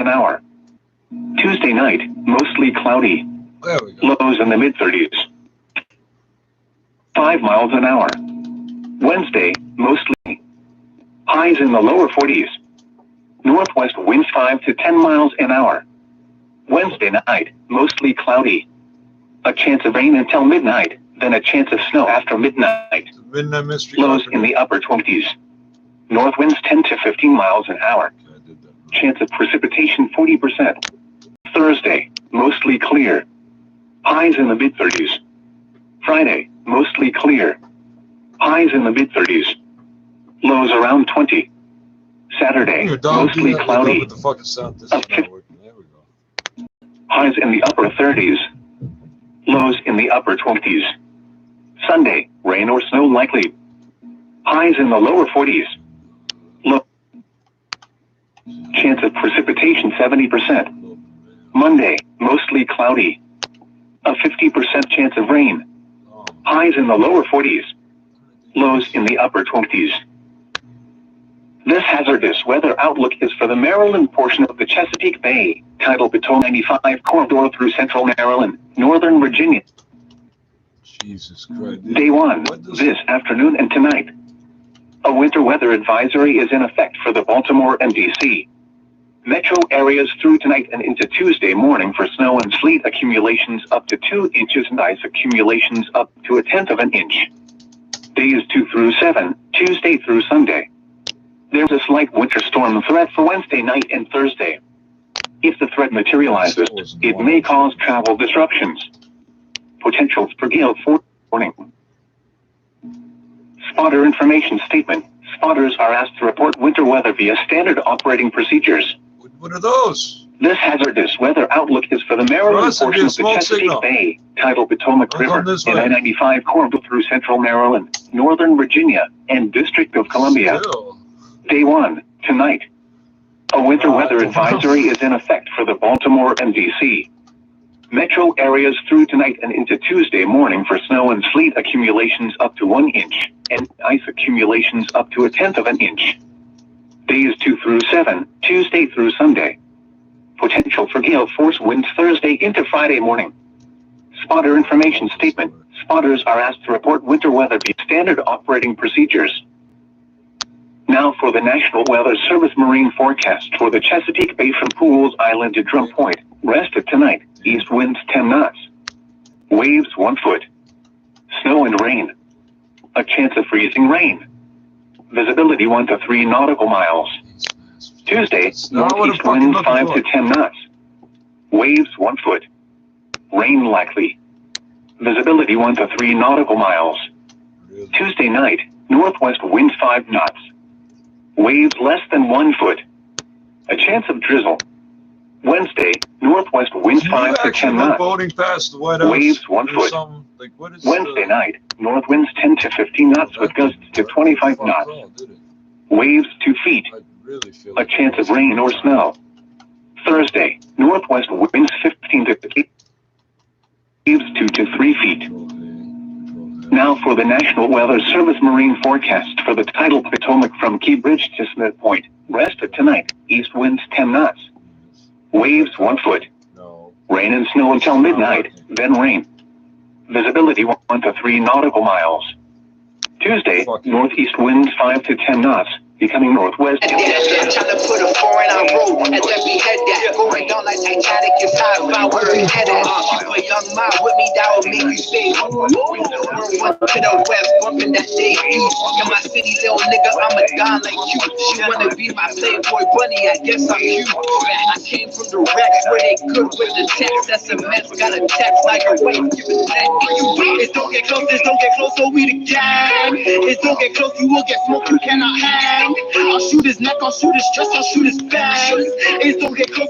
an hour. Tuesday night, mostly cloudy. There we go. Lows in the mid-30s. 5 miles an hour. Wednesday, mostly. Highs in the lower 40s. Northwest winds 5 to 10 miles an hour. Wednesday night, mostly cloudy. A chance of rain until midnight, then a chance of snow after midnight. Midnight Mystery. Lows in the upper 20s. North winds 10 to 15 miles an hour. Chance of precipitation 40%. Thursday, mostly clear. Highs in the mid-30s. Friday, mostly clear. Highs in the mid-30s. Lows around 20. Saturday, mostly cloudy. Highs in the upper 30s. Lows in the upper 20s. Sunday, rain or snow likely. Highs in the lower 40s. Low. Chance of precipitation 70%. Monday, mostly cloudy. A 50% chance of rain. Highs in the lower 40s. Lows in the upper 20s. This hazardous weather outlook is for the Maryland portion of the Chesapeake Bay, Tidal Potomac 95 corridor through central Maryland, northern Virginia. Jesus Christ. Day 1, this afternoon and tonight. A winter weather advisory is in effect for the Baltimore and D.C. metro areas through tonight and into Tuesday morning for snow and sleet accumulations up to 2 inches and ice accumulations up to 1/10 of an inch. Days 2 through 7, Tuesday through Sunday. There's a slight winter storm threat for Wednesday night and Thursday. If the threat materializes, it may cause travel disruptions. Potential for gale force warning. Spotter information statement. Spotters are asked to report winter weather via standard operating procedures. What are those? This hazardous weather outlook is for the Maryland portion of the Chesapeake Bay, Tidal Potomac River, and I-95 corridor through central Maryland, northern Virginia, and District of Columbia. Day 1, tonight. A winter weather advisory is in effect for the Baltimore and D.C. metro areas through tonight and into Tuesday morning for snow and sleet accumulations up to 1 inch, and ice accumulations up to 1/10 of an inch. Days 2 through 7, Tuesday through Sunday. Potential for gale force winds Thursday into Friday morning. Spotter information statement. Spotters are asked to report winter weather via standard operating procedures. Now for the National Weather Service marine forecast for the Chesapeake Bay from Pools Island to Drum Point. Rest of tonight, east winds 10 knots. Waves 1 foot. Snow and rain. A chance of freezing rain. Visibility 1 to 3 nautical miles. Tuesday, northeast winds 5 to 10 knots. Waves 1 foot. Rain likely. Visibility 1 to 3 nautical miles. Tuesday night, northwest winds 5 knots. Waves less than 1 foot. A chance of drizzle. Wednesday, northwest winds 5 to 10 knots. Waves 1 foot. Like, Wednesday night, north winds 10 to 15 knots with gusts to 25 knots. Waves 2 feet. A chance of rain or snow. Thursday, northwest winds 15 to 15. Waves 2 to 3 feet. Now for the National Weather Service marine forecast for the tidal Potomac from Key Bridge to Smith Point. Rest of tonight, east winds 10 knots. Waves 1 foot. Rain and snow until midnight, then rain. Visibility 1 to 3 nautical miles. Tuesday, northeast winds 5 to 10 knots, becoming northwest. Trying to put a foreign on road and let me head that. Going down like Titanic is high, find where we head at. Keep a young mind with me, that will make you stay. One to the west, bumping that day east. In my city, little nigga, I'm a don like you. She wanna be my playboy bunny, I guess I'm you. I came from the wrecks where they good with the text. SMS got a text like a wave, give it that. It don't get close, so we the gang. It don't get close, you will get smoked, you cannot hang. I'll shoot his neck, I'll shoot his chest, I'll shoot his bangs. It's don't get close,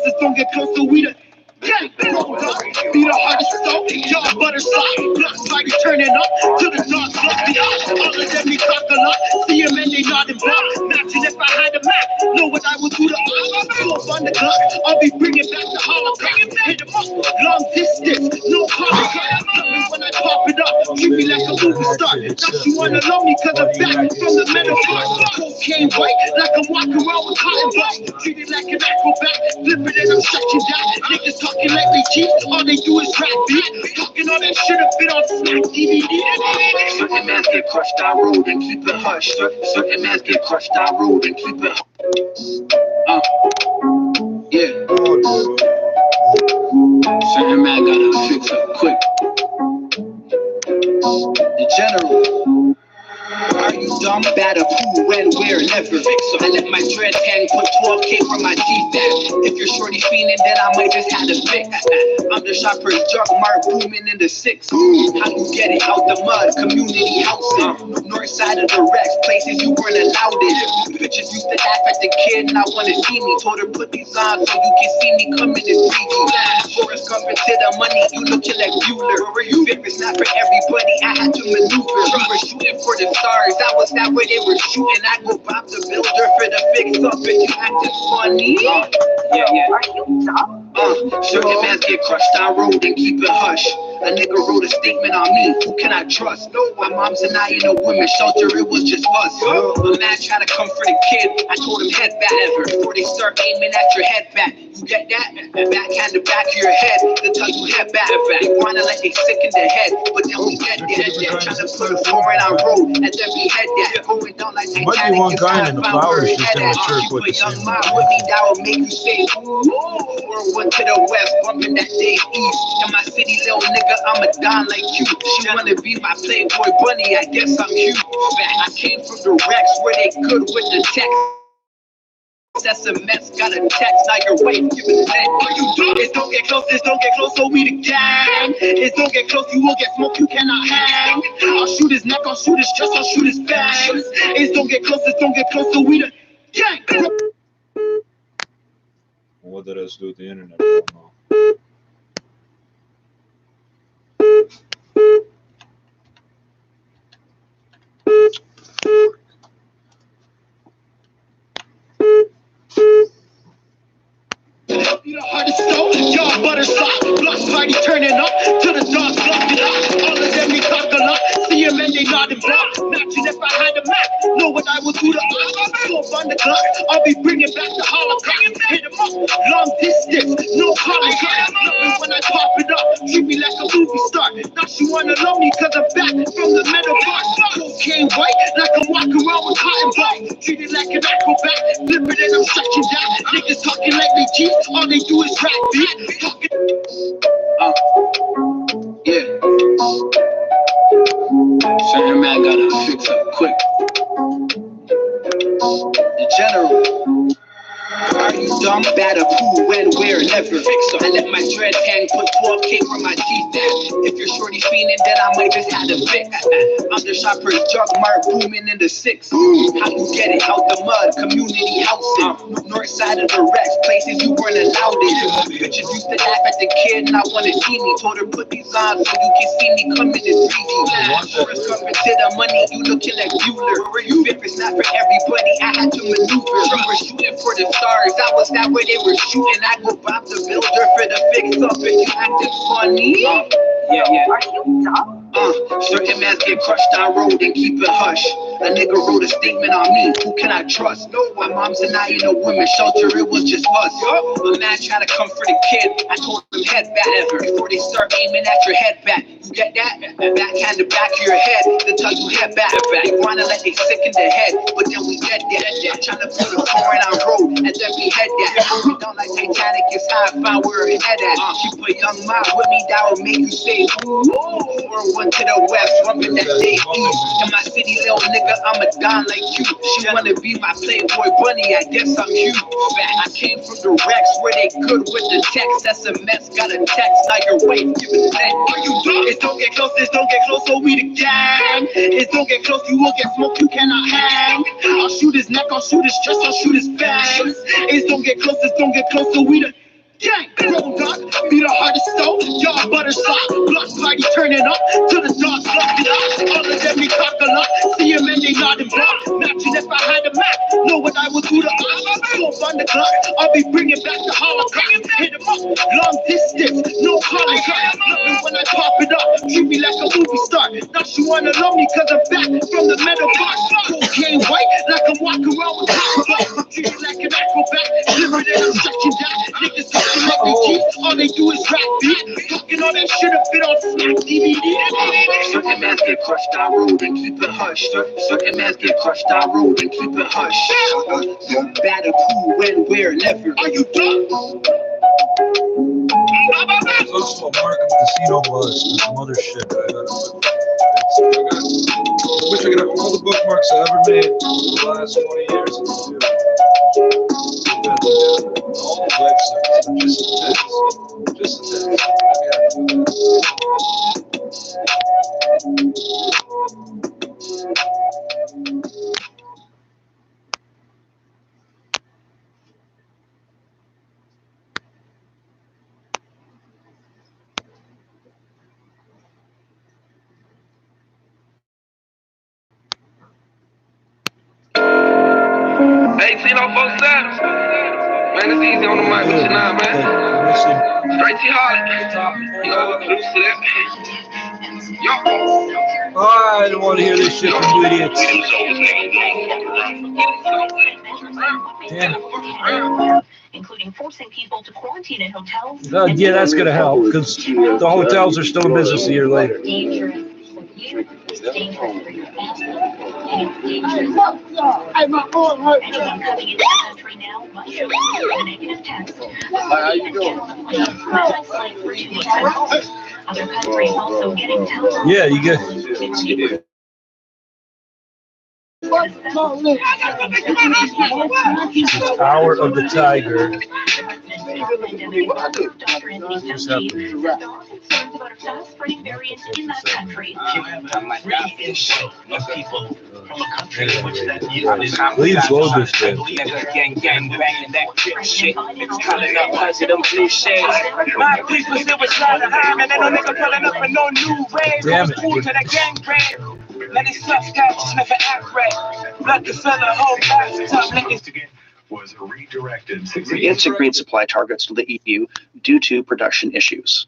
so we the gang. Be the hardest soap, y'all butter slide. Blood slide, turning up to the dark side. All of them, we talk a lot. See them and they nodding back. Matching if I had a map, know what I would do to all. Pull up on the clock, I'll be bringing back the holocaust. Hit them up, long distance, no contact. When I pop it up, treat me like a movie star. Now she wanna love me cause I'm back from the middle part. Cocaine white, like I'm walking around with cotton buds. Treat it like an acrobat, flip it and I'm stretching down. Niggas talking like they cheat, all they do is rap beat. Talking all that shit up been on Smack DVD. Certain mans get crushed on road and keep it hush. Certain mans get crushed on road and keep it yeah. Certain man gotta fix up quick. The general. Are you dumb, bad, or who, when, where, never? I let my dreads hang, put 12K for my G-Bag. If you're shorty fiending, then I might just have to fix. I'm the shopper's drug mart booming in the 6. How you get it out the mud? Community housing. North side of the Rex, places you weren't allowed it. Bitches used to laugh at the kid, now wanna see me. Told her put these on so you can see me coming in 3D. Forrest Gump into the money, you looking like Bueller. It's not for everybody, I had to maneuver. We were shooting for the stars, that was that way they were shooting. I go Bob the Builder for the fix up if you acting funny. Yeah. Are you dumb? Certain mans get crushed on road and keep it hush. A nigga wrote a statement on me, who can I trust? No, my mom's denying a women's shelter, it was just us. A man tried to come for the kid, I told him head back ever. Before they start aiming at your head back. You get that? Backhand the back of your head, they tell you head back. They wanna like they sick in the head, but then we get there. Trying to put a foreign on road, and then we head there. Going down like Titanic. Might be one guy in the flowers just in the church with the same with me, that will make you say, ooh. One to the west, bumping that day east. In my city, little nigga, I'm a don like you. She wanna be my Playboy bunny, I guess I'm cute. I came from the Rex where they good with the text. That's a mess, got a text, now you're waiting, give it a name. What you do? It's don't get close, so we the gang. It's don't get close, you will get smoked, you cannot hang. I'll shoot his neck, I'll shoot his chest, I'll shoot his bangs. It's don't get close, so we the gang. What did that do with the internet? I don't know. Be the hardest stone, y'all butter slot. Block party turning up to the dogs blocking up. All of them we talk a lot. See them and they nod and block. Matching if I had a map, know what I would do to us. Go on the clock, I'll be bringing back the Holocaust. Hit them up, long distance, no hologram. Nothing when I pop it up, treat me like a movie star. Now she wanna love me cause I'm back from the middle part. Cocaine white, like I'm walking around with cotton buds. Treat it like an acrobat, flip it and I'm stretching down. Niggas talking like they cheat, all they do is rap beat. Yeah. Certain man gotta fix up quick. The general. Are you dumb, bad, or who, when, where, never? I let my dreads hang, put 12K for my G-Bag. If you're shorty fiending, then I might just have to fix. I'm the shopper's drug mart booming in the 6. How you get it out the mud? Community housing. North side of the Rex, places you weren't allowed in. Bitches used to laugh at the kid, now wanna see me. Told her put these on so you can see me coming in 3D. Forrest Gump into the money, you looking like Bueller. If it's not for everybody, I had to maneuver. We were shooting for the stars, that was that way they were shooting. I go Bob the Builder for the fix up if you acting funny. Yeah. Are you dumb? Certain mans get crushed on road and keep it hush. A nigga wrote a statement on me, who can I trust? No, my mom's denying a women's shelter, it was just us. A man tried to come for the kid, I told him head back ever. Before they start aiming at your head back. You get that? Backhand the back of your head, they tell you head back. They wanna let they sick in the head, but then we get there. Trying to put a foreign on road, and then we head there. We don't like Titanic, it's high, find where her head at. Keep a young mom with me, that will make you say, ooh. Or one to the west, bumping that day east. In my city, little nigga, I'm a don like you. She wanna be my Playboy bunny, I guess I'm cute. I came from the Rex where they good with the text. That's a mess, got a text, now you're waiting, give it a name. Are you dumb? It's don't get close, so we the gang. It's don't get close, you will get smoked, you cannot hang. I'll shoot his neck, I'll shoot his chest, I'll shoot his bangs. It's don't get close, so we the gang. Road dog, be the hardest stone, y'all butter slot. Block party turning up to the dogs blocking up. All of them we talk a lot, see them and they nod and block. Matching if I had a map, know what I would do to us. Go on the clock, I'll be bringing back the Holocaust. Hit them up, long distance, no hologram. Nothing when I pop it up, treat me like a movie star. Now she wanna love me cause I'm back from the metal box. Cocaine white like I'm walking around with hot. Treat it like an acrobat, living and I'm stretching down. Niggas talking like they cheat, all they do is rap beat. Talking all that shit up in on Smack DVD. Certain mans get crushed, I roll and keep it hush. Certain mans get crushed, I roll and keep it hush. Bad or cool, when, where, never. Are you done? This is a Markham Casino Buzz. There's some other shit that I wish I could have all the bookmarks I ever made in the last 20 years. All the websites, just a text. Man, it's easy on the mic with you now, man. Straight to Holly. You know, close to that. Yo. I don't want to hear this shit from you idiots. Damn. Including forcing people to quarantine in hotels. Yeah, that's going to help because the hotels are still in business a year later. I'm a coming into the country now must show a negative test. How you doing? Other countries also getting tests. Yeah, you get. Hour of the Tiger. Please load this shit. Damn it. Let it suck, just never act right. Blood can fill a whole bathtub. Was redirected. Begins to green supply targets to the EU due to production issues.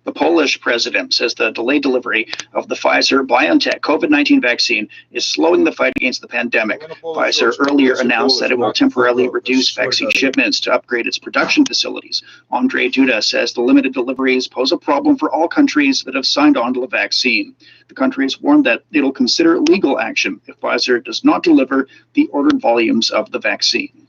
The Polish president says the delayed delivery of the Pfizer-BioNTech COVID-19 vaccine is slowing the fight against the pandemic. Pfizer earlier announced that it will temporarily reduce vaccine shipments to upgrade its production facilities. Andrzej Duda says the limited deliveries pose a problem for all countries that have signed on to the vaccine. The country has warned that it'll consider legal action if Pfizer does not deliver the ordered volumes of the vaccine.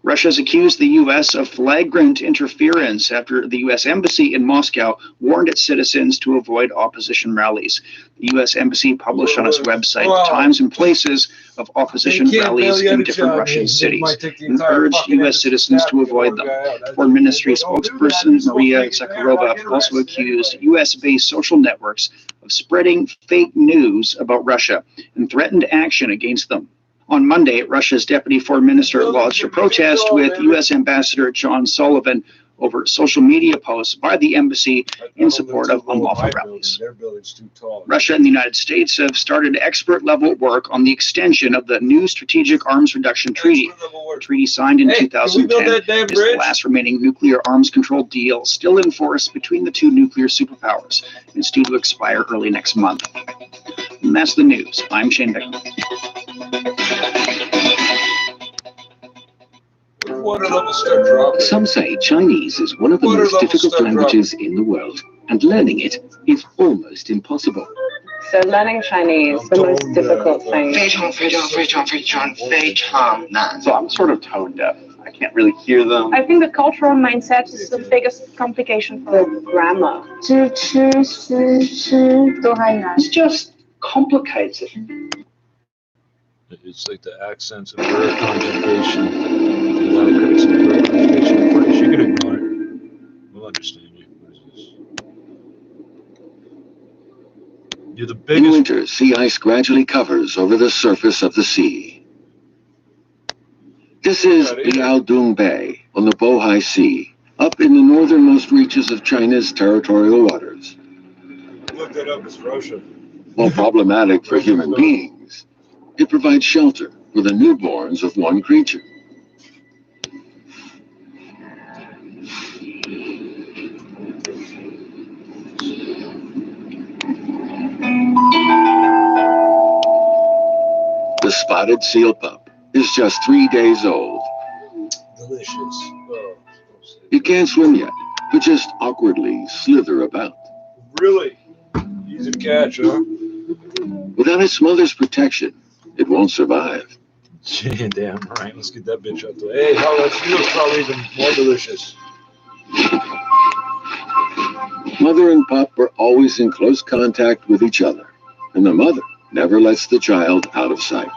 Russia has accused the U.S. of flagrant interference after the U.S. Embassy in Moscow warned its citizens to avoid opposition rallies. The U.S. Embassy published on its website the times and places of opposition rallies in different Russian cities and urged U.S. citizens to avoid them. Foreign Ministry spokesperson Maria Zakharova also accused U.S.-based social networks of spreading fake news about Russia and threatened action against them. On Monday, Russia's deputy foreign minister lodged a protest with U.S. Ambassador John Sullivan over social media posts by the embassy in support of unlawful rallies. Russia and the United States have started expert-level work on the extension of the new Strategic Arms Reduction Treaty. The treaty signed in 2010 is the last remaining nuclear arms control deal still in force between the two nuclear superpowers, and it's due to expire early next month. And that's the news. I'm Shane Beckman. Some say Chinese is one of the most difficult languages in the world, and learning it is almost impossible. So learning Chinese is the most difficult thing. So I'm sort of tone deaf. I can't really hear them. I think the cultural mindset is the biggest complication for the grammar. It's just complicated. It's like the accents and verb conjugation. A lot of critics of verb conjugation. You can ignore it. We'll understand you. What is this? You're the biggest. In winter, sea ice gradually covers over the surface of the sea. This is Liaodong Bay on the Bohai Sea, up in the northernmost reaches of China's territorial waters. Look that up, it's Russia. While problematic for human beings, it provides shelter for the newborns of one creature. spotted seal pup is just 3 days old. Delicious. Oh, It can't swim yet, but just awkwardly slither about. really? Easy to catch, huh? Without its mother's protection, it won't survive. Damn right. Let's get that bitch up there. Hey, how that feels probably even more delicious. Mother and pup are always in close contact with each other, and the mother never lets the child out of sight.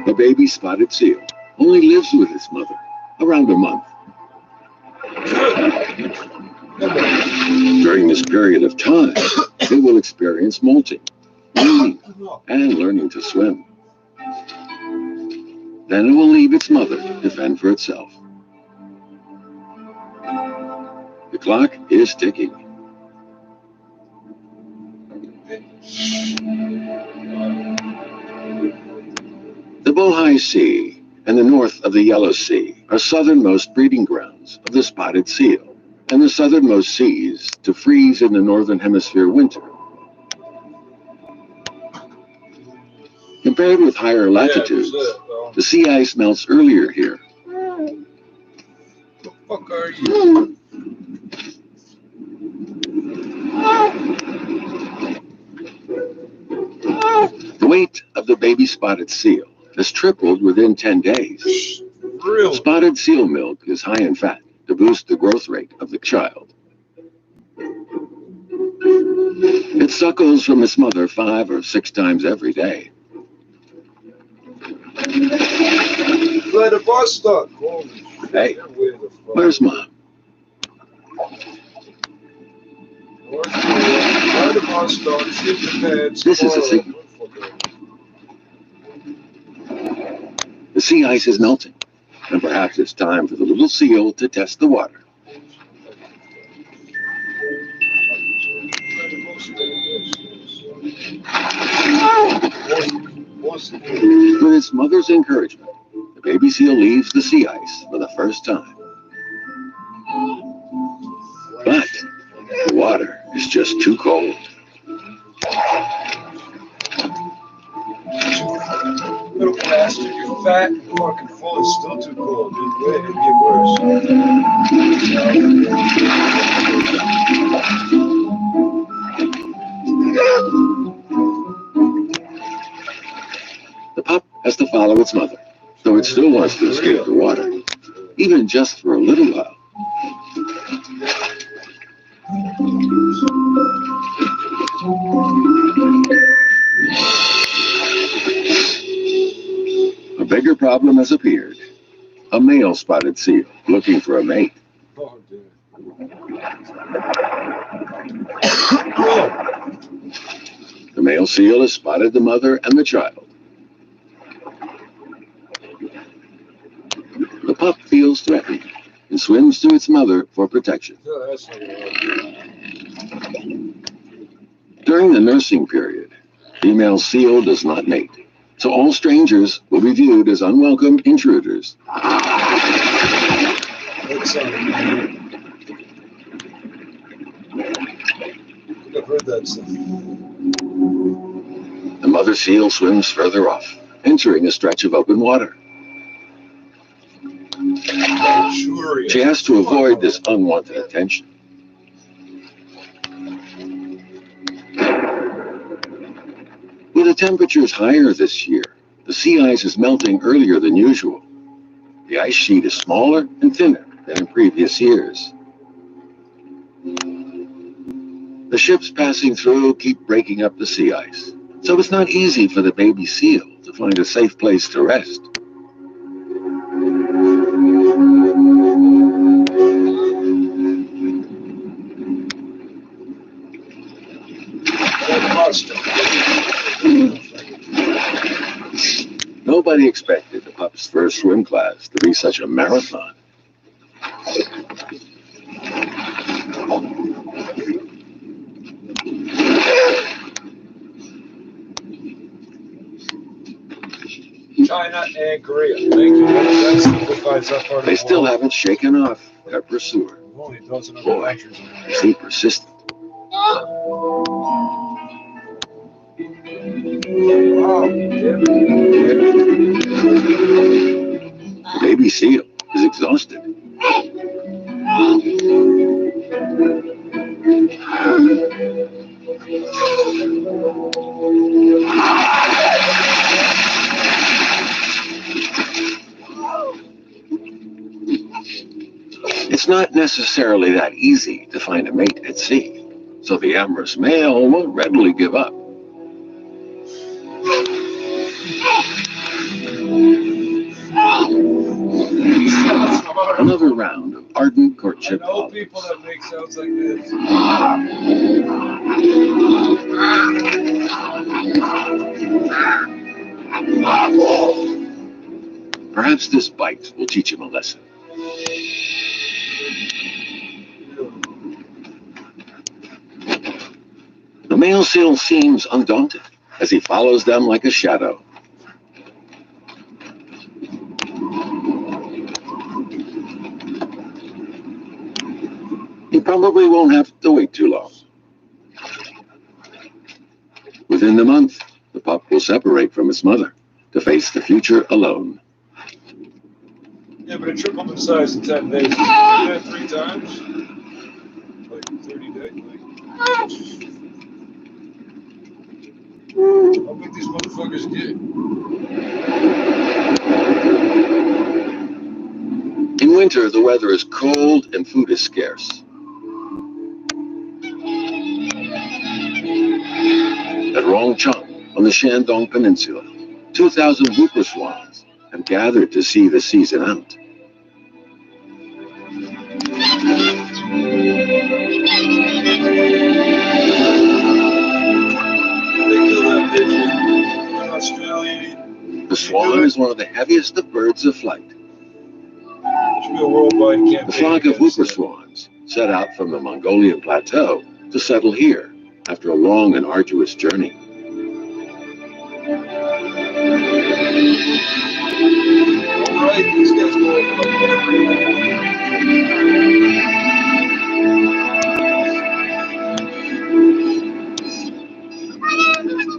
The baby spotted seal only lives with its mother around a month. During this period of time, it will experience molting, weaning, and learning to swim. Then it will leave its mother to fend for itself. The clock is ticking. The Bohai Sea and the north of the Yellow Sea are southernmost breeding grounds of the spotted seal, and the southernmost seas to freeze in the northern hemisphere winter. Compared with higher latitudes, the sea ice melts earlier here. The fuck are you? The weight of the baby spotted seal has tripled within 10 days. Really? Spotted seal milk is high in fat to boost the growth rate of the child. It suckles from its mother 5 or 6 times every day. Let the bus stop. Hey, where's Mom? This is a signal. The sea ice is melting, and perhaps it's time for the little seal to test the water. With its mother's encouragement, the baby seal leaves the sea ice for the first time. But the water is just too cold. Little bastard, you're fat and fucking full. It's still too cold. It'd get worse. The pup has to follow its mother, though it still wants to escape the water, even just for a little while. A bigger problem has appeared. A male spotted seal looking for a mate. Oh, dude. The male seal has spotted the mother and the child. The pup feels threatened and swims to its mother for protection. No, that's not gonna work. During the nursing period, female seal does not mate, so all strangers will be viewed as unwelcome intruders. That's I've heard that stuff. The mother seal swims further off, entering a stretch of open water. She has to avoid this unwanted attention. With the temperatures higher this year, the sea ice is melting earlier than usual. The ice sheet is smaller and thinner than in previous years. The ships passing through keep breaking up the sea ice, so it's not easy for the baby seal to find a safe place to rest. Nobody expected the pup's first swim class to be such a marathon. China and Korea. Thank you. That simplifies that part. They still haven't shaken off their pursuer. Only a dozen other Boy, countries. is he persistent. The baby seal is exhausted. It's not necessarily that easy to find a mate at sea, so the amorous male won't readily give up. Another round of ardent courtship. I know people that make sounds like this. Perhaps this bite will teach him a lesson. The male seal seems undaunted as he follows them like a shadow. He probably won't have to wait too long. Within the month, the pup will separate from its mother to face the future alone. Yeah, but it tripled in size in 10 days. You that 3 times? Like 30 days. How big these motherfuckers get? In winter, the weather is cold and food is scarce. At Rongcheng, on the Shandong Peninsula, 2,000 whooper swans have gathered to see the season out. The swan is one of the heaviest of birds of flight. The flock of whooper swans set out from the Mongolian plateau to settle here after a long and arduous journey.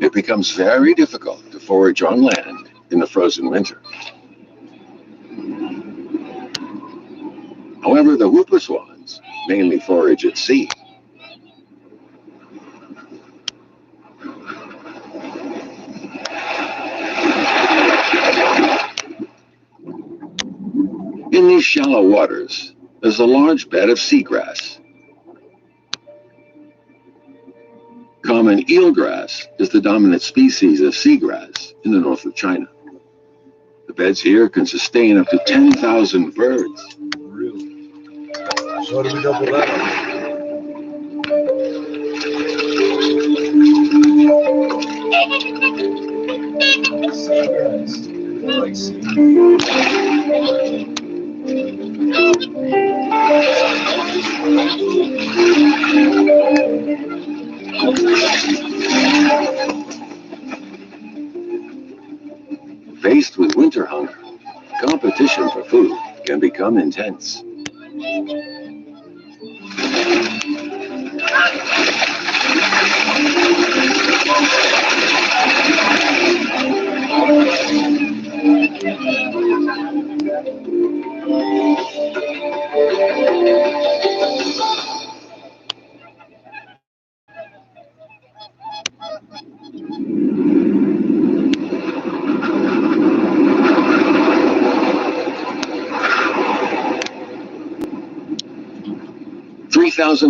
It becomes very difficult to forage on land in the frozen winter. However, the whooper swans mainly forage at sea. In these shallow waters, there's a large bed of seagrass. Common eelgrass is the dominant species of seagrass in the north of China. The beds here can sustain up to 10,000 birds. Really? So how do we double that up? Seagrass. I like seagrass. Faced with winter hunger, competition for food can become intense.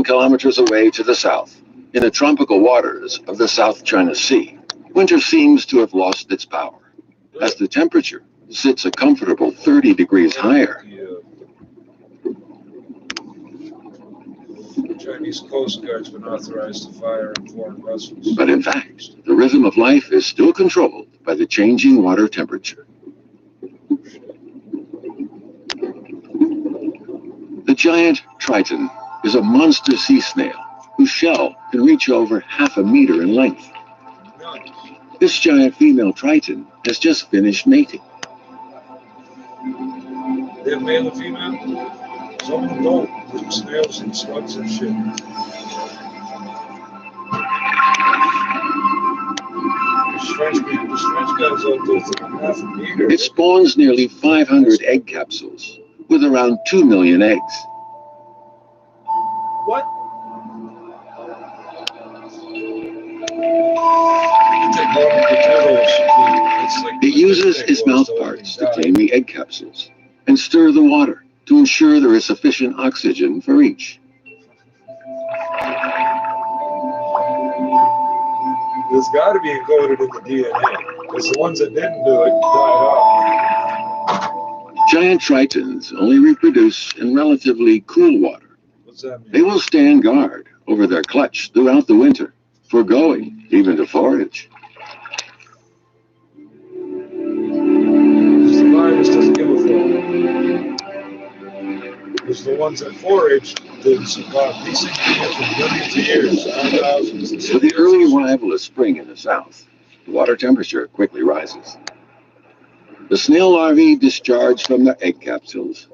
Kilometers away to the south, in the tropical waters of the South China Sea, winter seems to have lost its power, as the temperature sits a comfortable 30 degrees higher. Chinese Coast Guard's been authorized to fire on foreign vessels. But in fact, the rhythm of life is still controlled by the changing water temperature. The giant triton is a monster sea snail whose shell can reach over half a meter in length. This giant female triton has just finished mating. They have male and female? Some of them don't. There's snails and slugs and shit. This French guy's out there for half a meter. It spawns nearly 500 egg capsules with around 2 million eggs. What? It uses its mouth parts to clean the egg capsules and stir the water to ensure there is sufficient oxygen for each. There's got to be encoded in the DNA, because the ones that didn't do it died off. Giant tritons only reproduce in relatively cool water. What's that mean? They will stand guard over their clutch throughout the winter, forgoing even to forage. The virus doesn't give a fuck. Because the ones that forage didn't survive. These things have been here for millions of years, thousands. With the early arrival of spring in the south, the water temperature quickly rises. The snail larvae discharge from their egg capsules.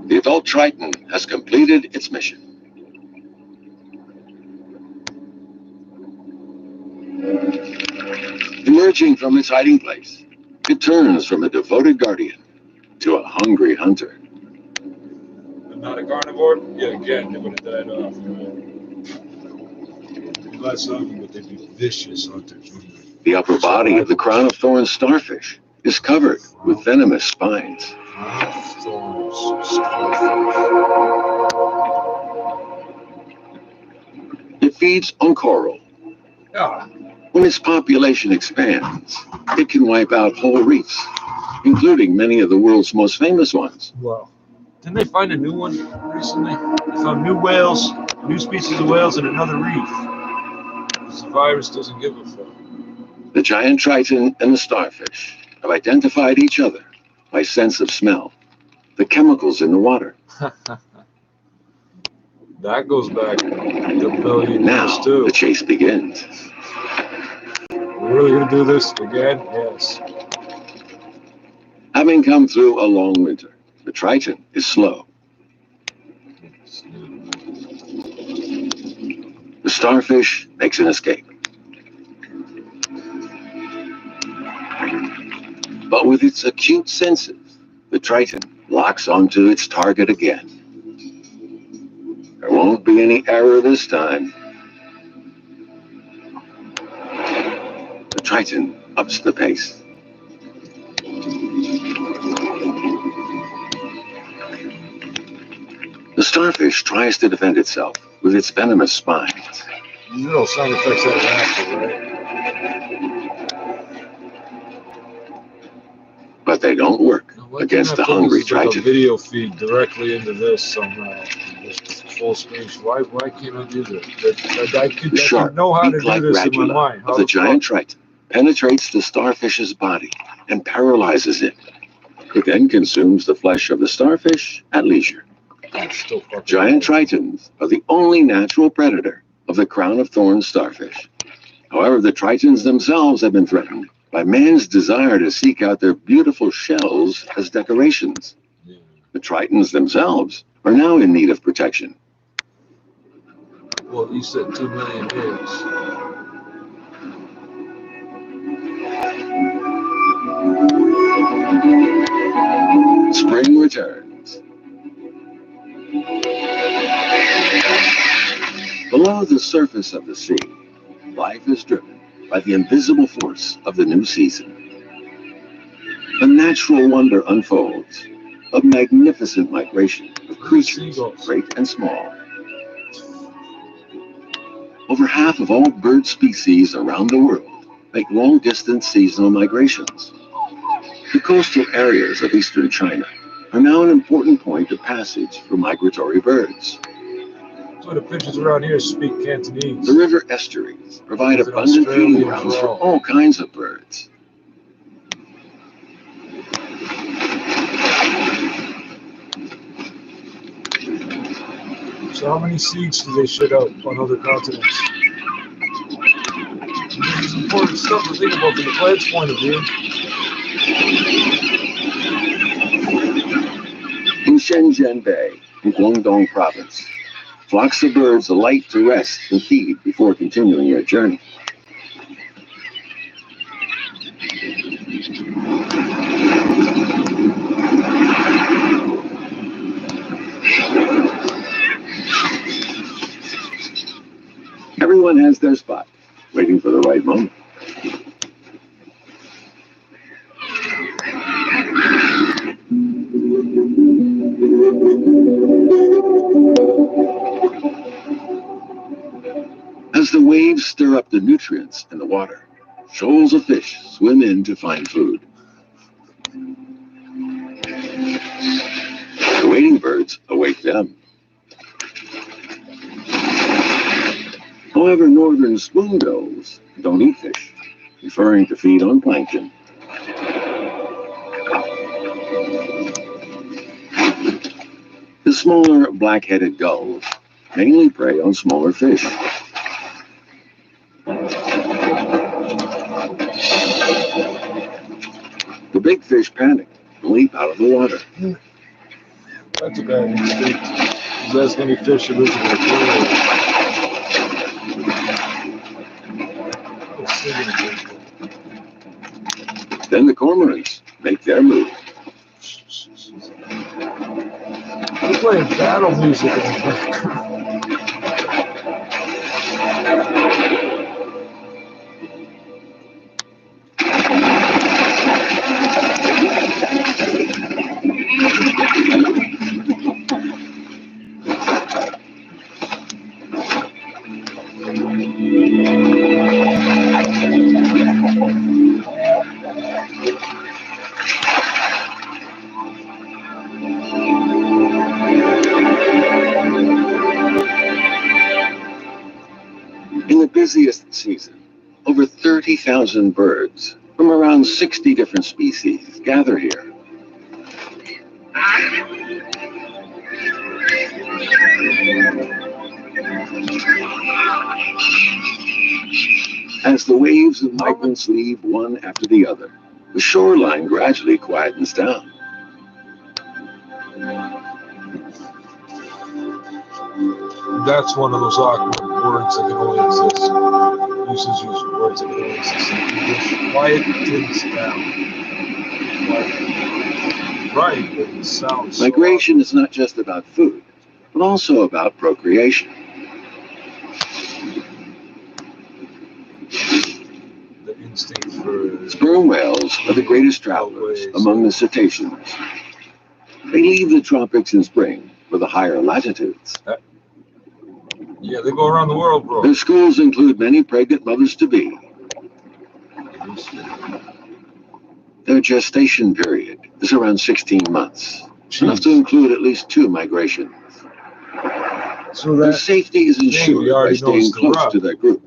The adult triton has completed its mission. Emerging from its hiding place, it turns from a devoted guardian to a hungry hunter. But not a carnivore? Yeah, again, they would have died off. Right? Less hungry, but they'd be vicious hunters. The upper body of the crown of thorns starfish is covered with venomous spines. It feeds on coral. Yeah. When its population expands, it can wipe out whole reefs, including many of the world's most famous ones. Wow. Didn't they find a new one recently? They found new whales, new species of whales in another reef. Because the virus doesn't give a fuck. The giant triton and the starfish have identified each other by sense of smell, the chemicals in the water. That goes back a billion Now years too. the chase begins. We're really gonna do this again? Yes. Having come through a long winter, the triton is slow. The starfish makes an escape. But with its acute senses, the triton locks onto its target again. There won't be any error this time. The triton ups the pace. The starfish tries to defend itself with its venomous spines. These little sound effects that happen, right? But they don't work against the hungry triton. Like a video feed directly into this somehow. Just full screen. Why can't I do this? I could know how to do this in my mind. How the giant triton penetrates the starfish's body and paralyzes it. It then consumes the flesh of the starfish at leisure. Giant tritons are the only natural predator of the crown of thorns starfish. However, the tritons themselves have been threatened by man's desire to seek out their beautiful shells as decorations. The tritons themselves are now in need of protection. Well, you said 2 million eggs. Spring returns. Below the surface of the sea, life is driven by the invisible force of the new season. A natural wonder unfolds, a magnificent migration of creatures, great and small. Over half of all bird species around the world make long-distance seasonal migrations. The coastal areas of eastern China are now an important point of passage for migratory birds. So the pigeons around here speak Cantonese. The river estuaries provide abundant feeding grounds for all kinds of birds. So how many seeds do they shit out on other continents? This is important stuff to think about from the plant's point of view. In Shenzhen Bay, in Guangdong Province, flocks of birds alight to rest and feed before continuing their journey. Everyone has their spot, waiting for the right moment. As the waves stir up the nutrients in the water, shoals of fish swim in to find food. The waiting birds await them. However, northern spoonbills don't eat fish, preferring to feed on plankton. The smaller black-headed gulls mainly prey on smaller fish. The big fish panic and leap out of the water. That's a bad instinct. There's as many fish originally. Then the cormorants make their move. They're playing battle music in the background. In the busiest season, over 30,000 birds from around 60 different species gather here. As the waves of migrants leave one after the other, the shoreline gradually quietens down. That's one of those awkward words that can only exist. Uses words that can only exist in English. Quietens down. Right, but it sounds Migration is not just about food, but also about procreation. The instinct for Sperm whales are the greatest travelers among the cetaceans. They leave the tropics in spring for the higher latitudes. Yeah, they go around the world, bro. Their schools include many pregnant mothers-to-be. Their gestation period is around 16 months, enough to include at least 2 migrations. So their safety is ensured by staying close to their group.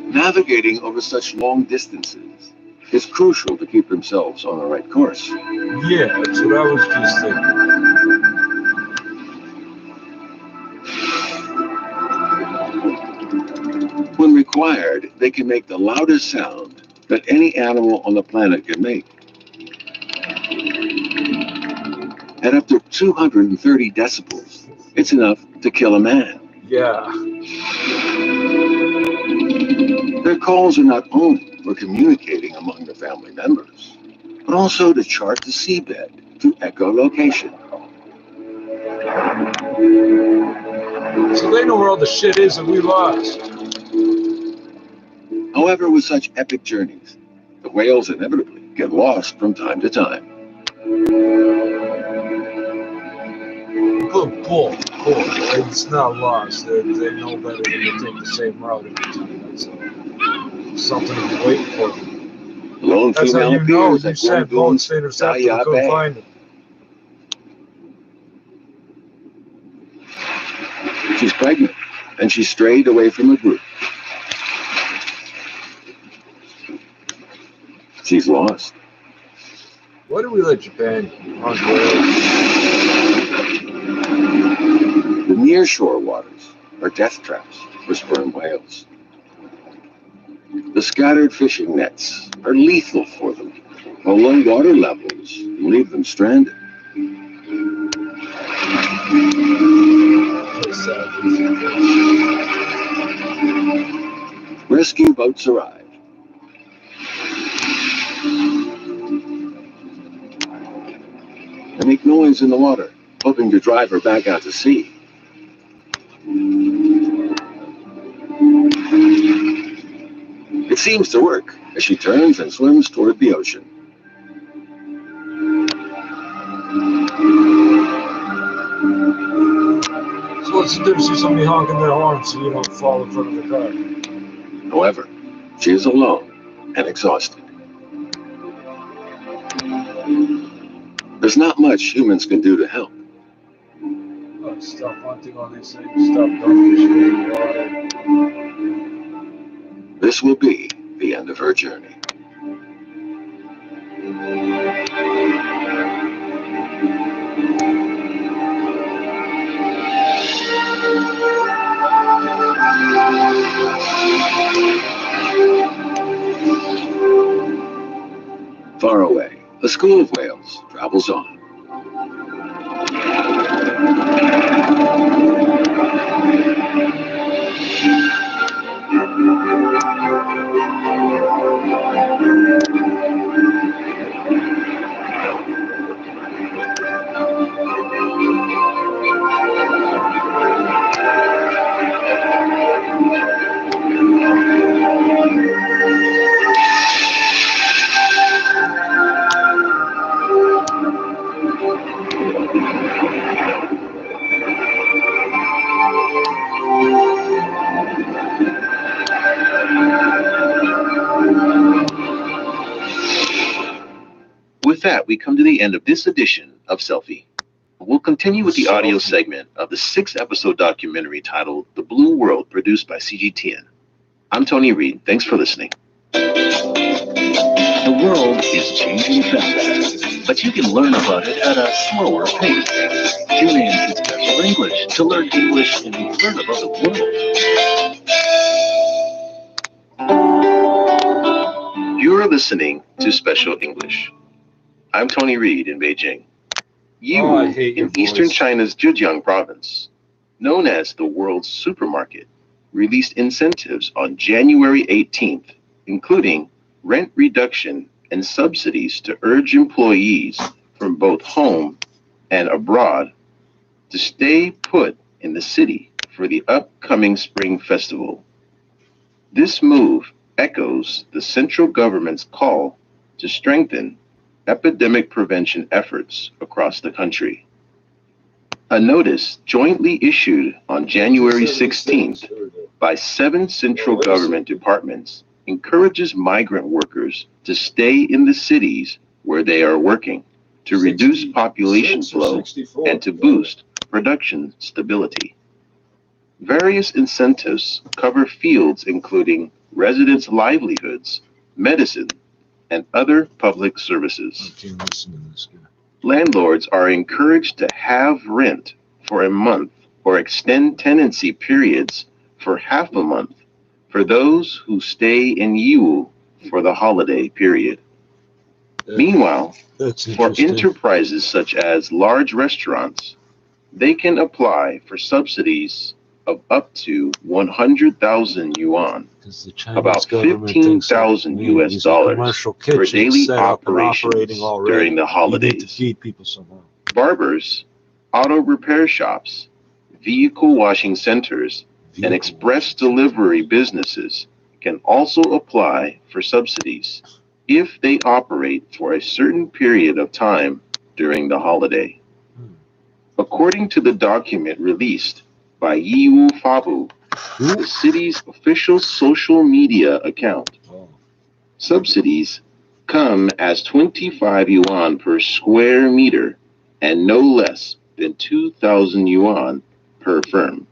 Navigating over such long distances is crucial to keep themselves on the right course. Yeah, that's what I was just thinking. When required, they can make the loudest sound that any animal on the planet can make. At up to 230 decibels, it's enough to kill a man. Yeah. Their calls are not only for communicating among the family members, but also to chart the seabed through echolocation. So they know where all the shit is that we lost. However, with such epic journeys, the whales inevitably get lost from time to time. Good pull. It's not lost. They know better than to take the same route every time. That's something to be waiting for. Lone That's how female you know appears you at sent boats to intercept them, couldn't find them. She's pregnant, and she strayed away from the group. She's lost. Why do we let Japan hunt whales? The nearshore waters are death traps for sperm whales. The scattered fishing nets are lethal for them, while low water levels leave them stranded. Rescue boats arrive. They make noise in the water, hoping to drive her back out to sea. It seems to work as she turns and swims toward the ocean. So what's the difference if somebody honking their horn so you don't fall in front of the car? However, she is alone and exhausted. There's not much humans can do to help. Oh, stop hunting all these things. Stop dumping shit in the water. This will be the end of her journey. Far away, a school of whales travels on. With that, we come to the end of this edition of Selfie. We'll continue with the audio segment of the 6-episode documentary titled The Blue World, produced by CGTN. I'm Tony Reed. Thanks for listening. The world is changing fast, but you can learn about it at a slower pace. Tune in to Special English to learn English and learn about the world. You're listening to Special English. I'm Tony Reed in Beijing. Yiwu, in eastern China's Zhejiang province, known as the world's supermarket, released incentives on January 18th, including rent reduction and subsidies to urge employees from both home and abroad to stay put in the city for the upcoming Spring Festival. This move echoes the central government's call to strengthen epidemic prevention efforts across the country. A notice jointly issued on January 16th by 7 central government departments encourages migrant workers to stay in the cities where they are working to reduce population flow and to boost production stability. Various incentives cover fields including residents' livelihoods, medicine, and other public services. Landlords are encouraged to halve rent for a month or extend tenancy periods for half a month for those who stay in Yiwu for the holiday period. Meanwhile, for enterprises such as large restaurants, they can apply for subsidies of up to 100,000 yuan, about 15,000 US dollars for daily operations during the holidays. Barbers, auto repair shops, vehicle washing centers, and express delivery businesses can also apply for subsidies if they operate for a certain period of time during the holiday. According to the document released by Yiwu Fabu, the city's official social media account, subsidies come as 25 yuan per square meter and no less than 2,000 yuan per firm.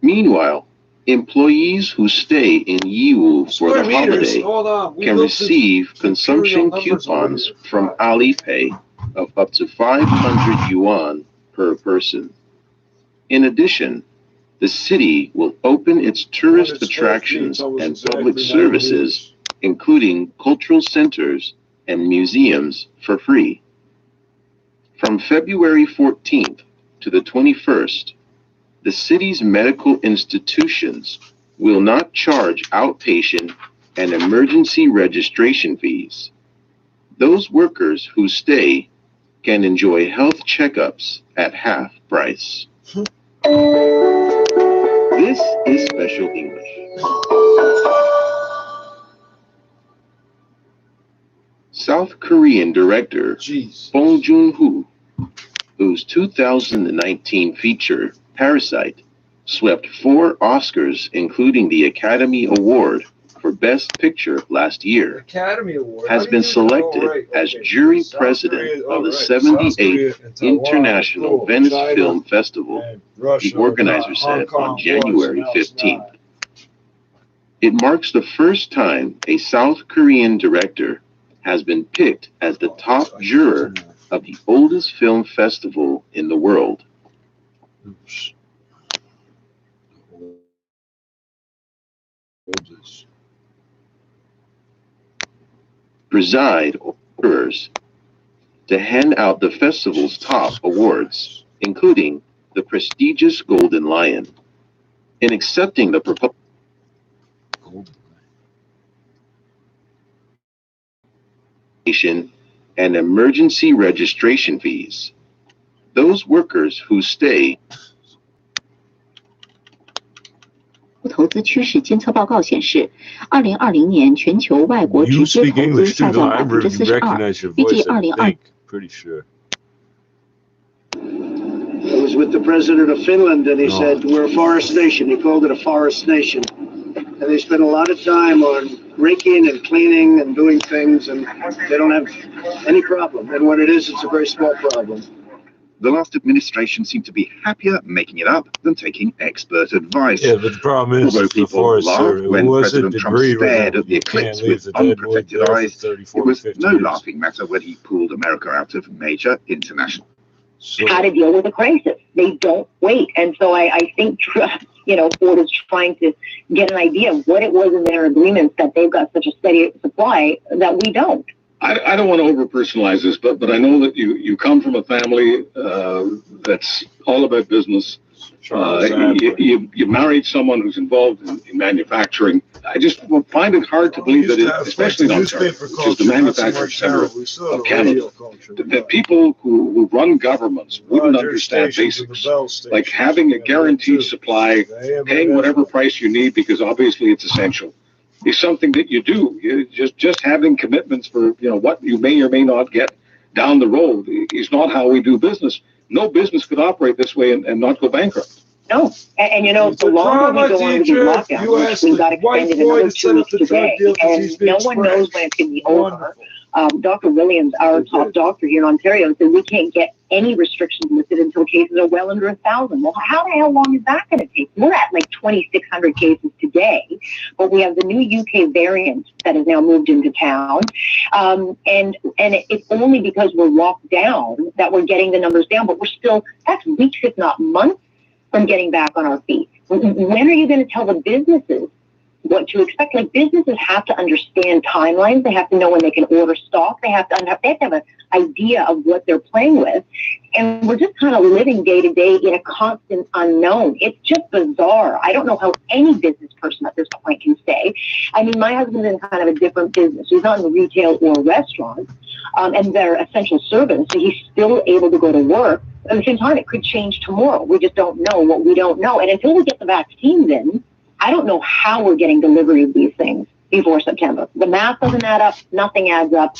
Meanwhile, Employees who stay in Yiwu for the holiday can receive consumption coupons from Alipay of up to 500 yuan per person. In addition, the city will open its tourist attractions and public services, including cultural centers and museums, for free. From February 14th to the 21st, the city's medical institutions will not charge outpatient and emergency registration fees. Those workers who stay can enjoy health checkups at half price. This is Special English. South Korean director Bong Joon-ho, whose 2019 feature, Parasite, swept 4 Oscars, including the Academy Award for Best Picture last year, has been selected as jury president of the 78th International Venice Film Festival, the organizer said on January 15th. It marks the first time a South Korean director has been picked as the top juror of the oldest film festival in the world. Preside over jurors to hand out the festival's top awards, including the prestigious Golden Lion. In accepting the proposal, and emergency registration fees, those workers who stay. 投资趋势监测报告显示，2020年全球外国直接投资下降42%，预计2020。I was with the president of Finland, and he said we're a forest nation. He called it a forest nation, and they spend a lot of time on raking and cleaning and doing things, and they don't have any problem. And when it is, it's a very small problem. The last administration seemed to be happier making it up than taking expert advice. Yeah, but the problem is, although people laughed when President Trump stared at the eclipse with unprotected eyes, it was no laughing matter when he pulled America out of major international. How to deal with a crisis. They don't wait. And so I think, Ford is trying to get an idea of what it was in their agreements that they've got such a steady supply that we don't. I don't want to over-personalize this, but I know that you come from a family that's all about business. You married someone who's involved in manufacturing. I just find it hard to believe that, especially in Ontario, which is the manufacturing center of Canada, that people who run governments wouldn't understand basics, like having a guaranteed supply, paying whatever price you need because obviously it's essential, is something that you do. Just having commitments for what you may or may not get down the road is not how we do business. No business could operate this way and not go bankrupt. No, and the longer we go on with these lockdowns, we got extended another 2 weeks today, and no one knows when it's going to be over. Dr. Williams, our top doctor here in Ontario, said we can't get any restrictions lifted until cases are well under 1,000. Well, how the hell long is that going to take? We're at like 2,600 cases today, but we have the new UK variant that has now moved into town, and it's only because we're locked down that we're getting the numbers down, but that's weeks, if not months, from getting back on our feet. When are you going to tell the businesses what to expect? Like, businesses have to understand timelines. They have to know when they can order stock. They have to have an idea of what they're playing with. And we're just kind of living day to day in a constant unknown. It's just bizarre. I don't know how any business person at this point can say. I mean, my husband's in kind of a different business. He's not in retail or restaurants, and they're essential servants, so he's still able to go to work. At the same time, it could change tomorrow. We just don't know what we don't know. And until we get the vaccines in, I don't know how we're getting delivery of these things before September. The math doesn't add up. Nothing adds up.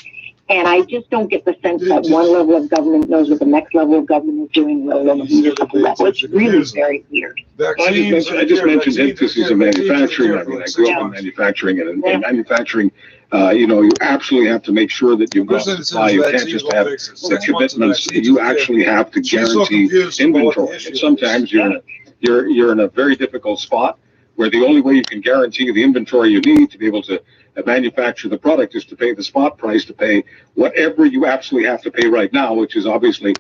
And I just don't get the sense that one level of government knows what the next level of government is doing, let alone the municipal level. It's really very weird. I just mentioned emphasis in manufacturing. I mean, I grew up in manufacturing, and in manufacturing, you absolutely have to make sure that you've got supply. You can't just have the commitments. You actually have to guarantee inventory. And sometimes you're in a very difficult spot where the only way you can guarantee the inventory you need to be able to manufacture the product is to pay the spot price, to pay whatever you absolutely have to pay right now, which is obviously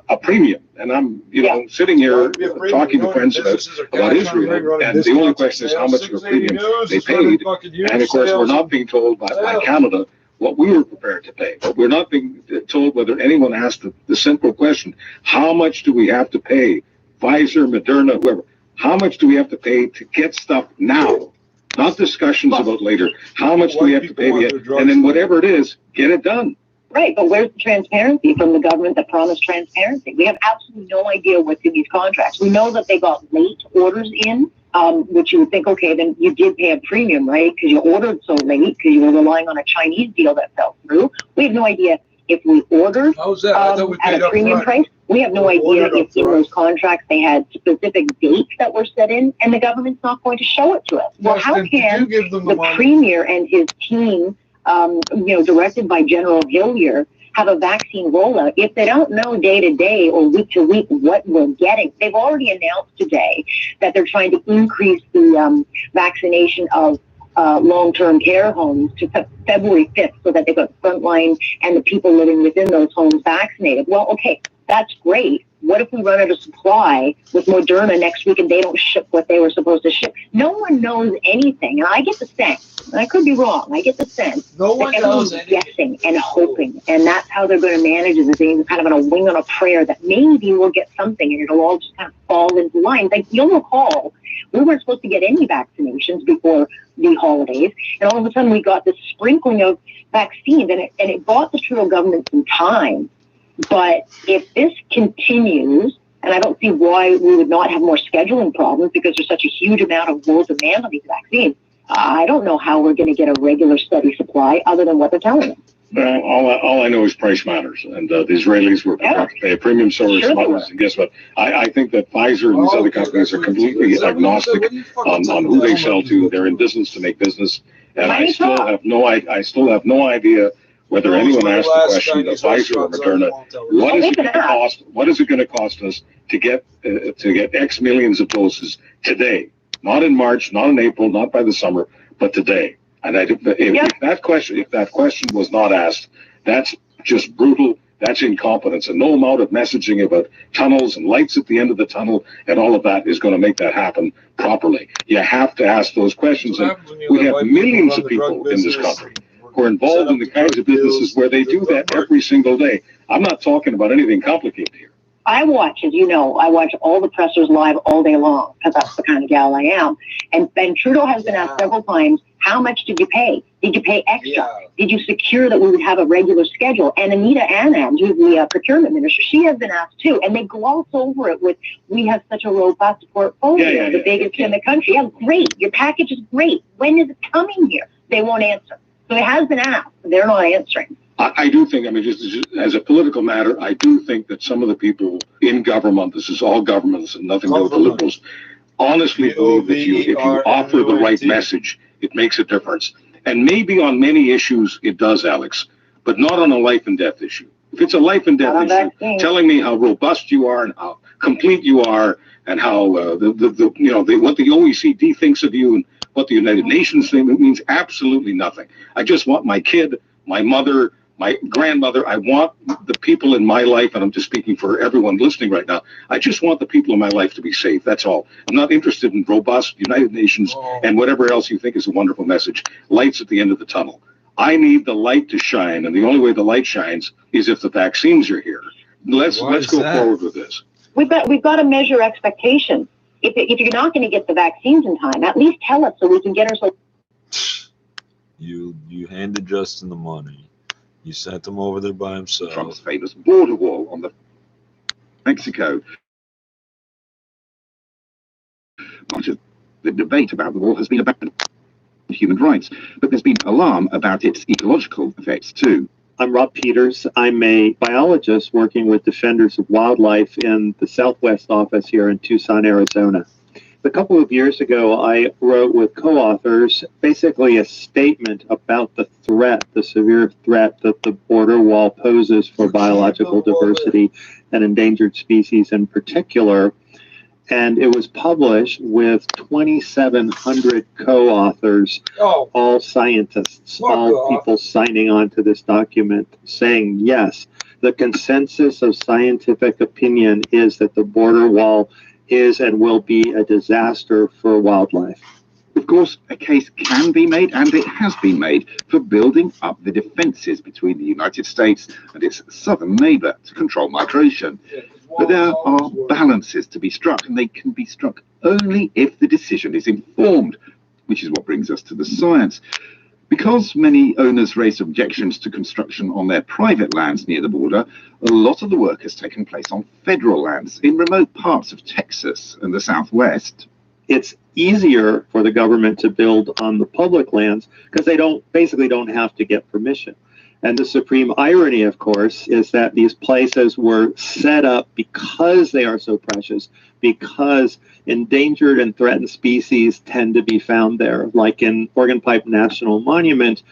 a premium. And I'm, sitting here talking to friends about Israel, and the only question is how much of a premium they paid. And of course, we're not being told by Canada what we were prepared to pay. But we're not being told whether anyone asked the simple question, how much do we have to pay? Pfizer, Moderna, whoever. How much do we have to pay to get stuff now? Not discussions about later. How much do we have to pay to get? And then whatever it is, get it done. Right, but where's the transparency from the government that promised transparency? We have absolutely no idea what's in these contracts. We know that they got late orders in, which you would think, okay, then you did pay a premium, right? Because you ordered so late, because you were relying on a Chinese deal that fell through. We have no idea if we ordered at a premium price. We have no idea if in those contracts they had specific dates that were set in, and the government's not going to show it to us. Well, how can the Premier and his team, directed by General Hillier, have a vaccine rollout if they don't know day to day or week to week what we're getting? They've already announced today that they're trying to increase the vaccination of long-term care homes to February 5th so that they've got frontline and the people living within those homes vaccinated. Well, okay, that's great. What if we run out of supply with Moderna next week and they don't ship what they were supposed to ship? No one knows anything. And I get the sense, and I could be wrong, I get the sense that everyone's guessing and hoping. And that's how they're going to manage it. They're kind of on a wing on a prayer that maybe we'll get something and it'll all just kind of fall into line. Like, you'll recall, we weren't supposed to get any vaccinations before the holidays. And all of a sudden we got this sprinkling of vaccines, and it bought the Trudeau government some time. But if this continues, and I don't see why we would not have more scheduling problems because there's such a huge amount of world demand on these vaccines, I don't know how we're going to get a regular steady supply other than what they're telling us. Well, all I know is price matters, and the Israelis were prepared to pay a premium, so were some others. And guess what? I think that Pfizer and these other companies are completely agnostic on who they sell to. They're in business to make business, and I still have no idea whether anyone asked the question of Pfizer or Moderna, what is it going to cost? What is it going to cost us to get X millions of doses today? Not in March, not in April, not by the summer, but today. And if that question was not asked, that's just brutal. That's incompetence, and no amount of messaging about tunnels and lights at the end of the tunnel and all of that is going to make that happen properly. You have to ask those questions, and we have millions of people in this country who are involved in the kinds of businesses where they do that every single day. I'm not talking about anything complicated here. I watch, as you know, all the pressers live all day long because that's the kind of gal I am. And Trudeau has been asked several times, how much did you pay? Did you pay extra? Did you secure that we would have a regular schedule? And Anita Anand, who's the procurement minister, she has been asked too. And they gloss over it with, we have such a robust portfolio, the biggest in the country. Yeah, great. Your package is great. When is it coming here? They won't answer. So it has been asked. They're not answering. I do think, just as a political matter, I do think that some of the people in government, this is all governments and nothing to do with the Liberals, honestly believe that if you offer the right message, it makes a difference. And maybe on many issues it does, Alex, but not on a life and death issue. If it's a life and death issue, telling me how robust you are and how complete you are and how what the OECD thinks of you and what the United Nations think, it means absolutely nothing. I just want my kid, my mother, my grandmother, I want the people in my life, and I'm just speaking for everyone listening right now, I just want the people in my life to be safe, that's all. I'm not interested in robust United Nations and whatever else you think is a wonderful message. Lights at the end of the tunnel. I need the light to shine, and the only way the light shines is if the vaccines are here. Let's go forward with this. We've got to measure expectations. If you're not going to get the vaccines in time, at least tell us so we can get ourselves. You handed Justin the money. You sent him over there by himself. Trump's famous border wall on the Mexico. Much of the debate about the wall has been about human rights, but there's been alarm about its ecological effects too. I'm Rob Peters. I'm a biologist working with Defenders of Wildlife in the Southwest office here in Tucson, Arizona. A couple of years ago, I wrote with co-authors basically a statement about the threat, the severe threat that the border wall poses for biological diversity and endangered species in particular. And it was published with 2,700 co-authors, all scientists, all people signing on to this document saying, yes, the consensus of scientific opinion is that the border wall is and will be a disaster for wildlife. Of course, a case can be made, and it has been made, for building up the defences between the United States and its southern neighbour to control migration. But there are balances to be struck, and they can be struck only if the decision is informed, which is what brings us to the science. Because many owners raised objections to construction on their private lands near the border, a lot of the work has taken place on federal lands in remote parts of Texas and the Southwest. It's easier for the government to build on the public lands because they basically don't have to get permission. And the supreme irony, of course, is that these places were set up because they are so precious, because endangered and threatened species tend to be found there. Like in Organ Pipe National Monument,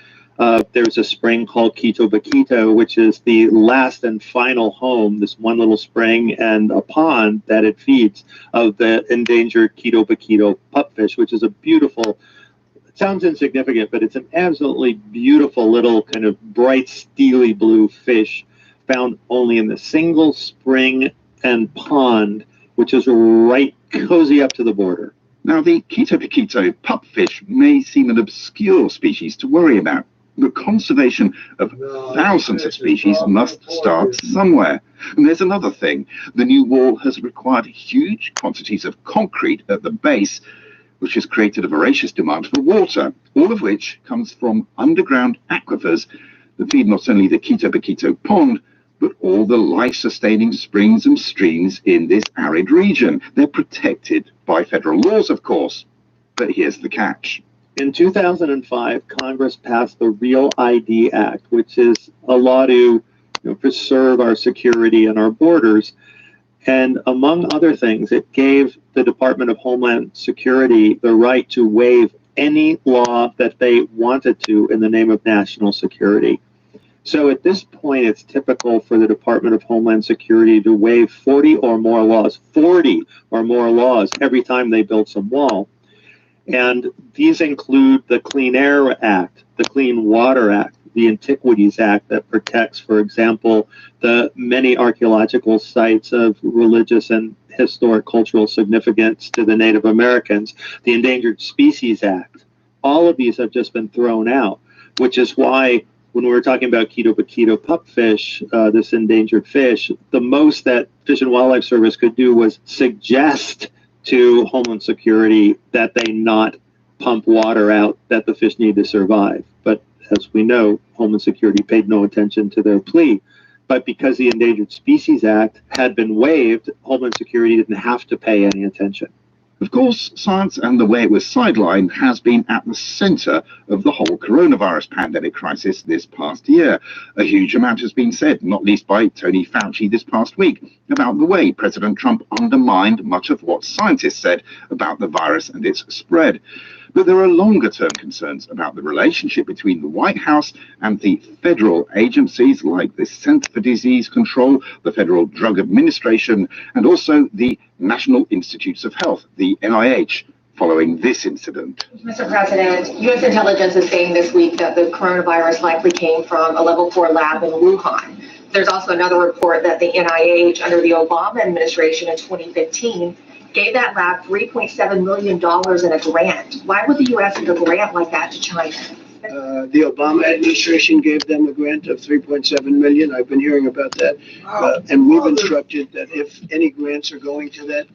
there's a spring called Quito Baquito, which is the last and final home, this one little spring and a pond that it feeds, of the endangered Quito Baquito pupfish, which is a beautiful, it sounds insignificant, but it's an absolutely beautiful little kind of bright steely blue fish found only in the single spring and pond, which is right cozy up to the border. Now, the Quito Baquito pupfish may seem an obscure species to worry about. The conservation of thousands of species must start somewhere. And there's another thing. The new wall has required huge quantities of concrete at the base, which has created a voracious demand for water, all of which comes from underground aquifers that feed not only the Quito Baquito pond, but all the life-sustaining springs and streams in this arid region. They're protected by federal laws, of course. But here's the catch. In 2005, Congress passed the Real ID Act, which is a law to preserve our security and our borders. And among other things, it gave the Department of Homeland Security the right to waive any law that they wanted to in the name of national security. So at this point, it's typical for the Department of Homeland Security to waive 40 or more laws every time they build some wall. And these include the Clean Air Act, the Clean Water Act, the Antiquities Act that protects, for example, the many archaeological sites of religious and historic cultural significance to the Native Americans, the Endangered Species Act. All of these have just been thrown out, which is why when we were talking about Quito Baquito pupfish, this endangered fish, the most that Fish and Wildlife Service could do was suggest to Homeland Security that they not pump water out that the fish need to survive. But as we know, Homeland Security paid no attention to their plea. But because the Endangered Species Act had been waived, Homeland Security didn't have to pay any attention. Of course, science and the way it was sidelined has been at the centre of the whole coronavirus pandemic crisis this past year. A huge amount has been said, not least by Tony Fauci this past week, about the way President Trump undermined much of what scientists said about the virus and its spread. But there are longer-term concerns about the relationship between the White House and the federal agencies like the Center for Disease Control, the Federal Drug Administration, and also the National Institutes of Health, the NIH, following this incident. Mr. President, U.S. intelligence is saying this week that the coronavirus likely came from a level 4 lab in Wuhan. There's also another report that the NIH, under the Obama administration in 2015, gave that lab $3.7 million in a grant. Why would the U.S. give a grant like that to China? The Obama administration gave them a grant of $3.7 million. I've been hearing about that. And we've instructed that if any grants are going to that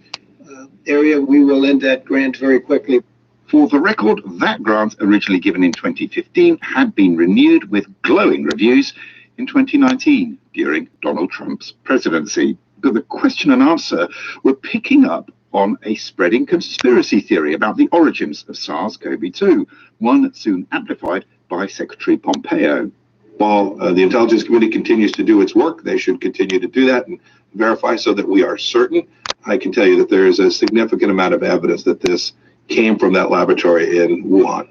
area, we will end that grant very quickly. For the record, that grant, originally given in 2015, had been renewed with glowing reviews in 2019 during Donald Trump's presidency. But the question and answer were picking up on a spreading conspiracy theory about the origins of SARS-CoV-2, one soon amplified by Secretary Pompeo. While the intelligence community continues to do its work, they should continue to do that and verify so that we are certain. I can tell you that there is a significant amount of evidence that this came from that laboratory in Wuhan.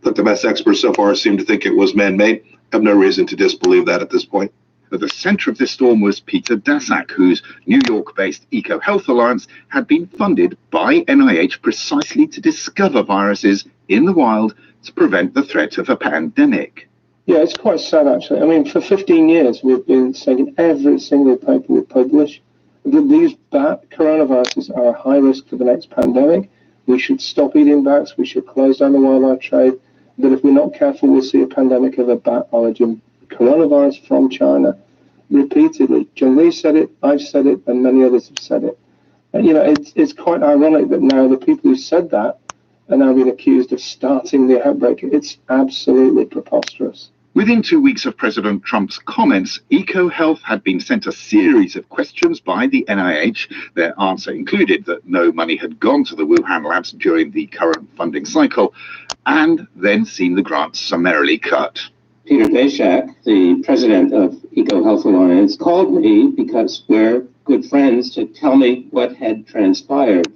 But the best experts so far seem to think it was man-made. I have no reason to disbelieve that at this point. At the center of this storm was Peter Daszak, whose New York-based EcoHealth Alliance had been funded by NIH precisely to discover viruses in the wild to prevent the threat of a pandemic. Yeah, it's quite sad, actually. I mean, for 15 years, we've been saying in every single paper we publish that these bat coronaviruses are a high risk for the next pandemic. We should stop eating bats. We should close down the wildlife trade. That if we're not careful, we'll see a pandemic of a bat origin coronavirus from China. Repeatedly. John Lee said it, I've said it, and many others have said it. And, you know, it's quite ironic that now the people who said that are now being accused of starting the outbreak. It's absolutely preposterous. Within 2 weeks of President Trump's comments, EcoHealth had been sent a series of questions by the NIH. Their answer included that no money had gone to the Wuhan labs during the current funding cycle, and then seen the grants summarily cut. Peter Daszak, the president of EcoHealth Alliance, called me because we're good friends to tell me what had transpired,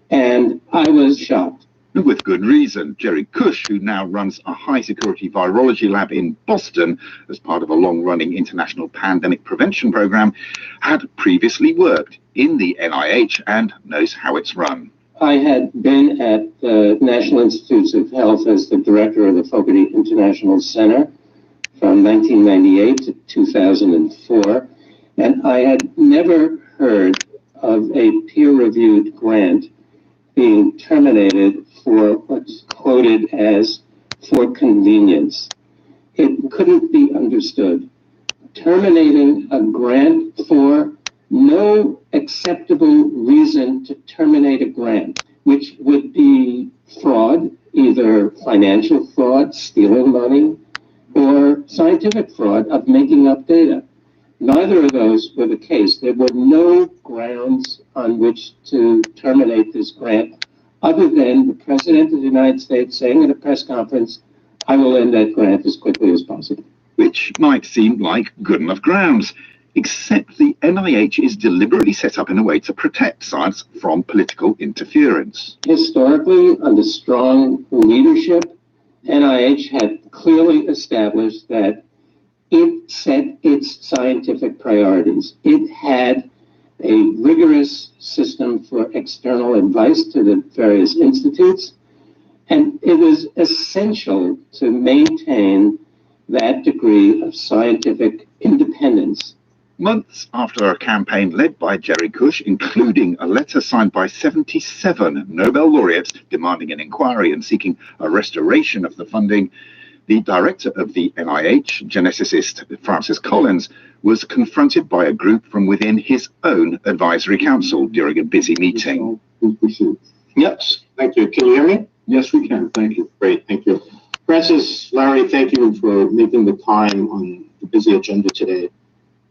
and I was shocked. With good reason. Jerry Cush, who now runs a high-security virology lab in Boston as part of a long-running international pandemic prevention program, had previously worked in the NIH and knows how it's run. I had been at the National Institutes of Health as the director of the Fogarty International Center from 1998 to 2004, and I had never heard of a peer-reviewed grant being terminated for what's quoted as for convenience. It couldn't be understood. Terminating a grant for no acceptable reason to terminate a grant, which would be fraud, either financial fraud, stealing money, or scientific fraud of making up data. Neither of those were the case. There were no grounds on which to terminate this grant other than the President of the United States saying at a press conference, I will end that grant as quickly as possible. Which might seem like good enough grounds, except the NIH is deliberately set up in a way to protect science from political interference. Historically, under strong leadership, NIH had clearly established that it set its scientific priorities. It had a rigorous system for external advice to the various institutes, and it was essential to maintain that degree of scientific independence. Months after a campaign led by Jerry Cush, including a letter signed by 77 Nobel laureates demanding an inquiry and seeking a restoration of the funding, the director of the NIH, geneticist Francis Collins, was confronted by a group from within his own advisory council during a busy meeting. Yes, thank you. Can you hear me? Yes, we can. Thank you. Great, thank you. Francis, Larry, thank you for making the time on the busy agenda today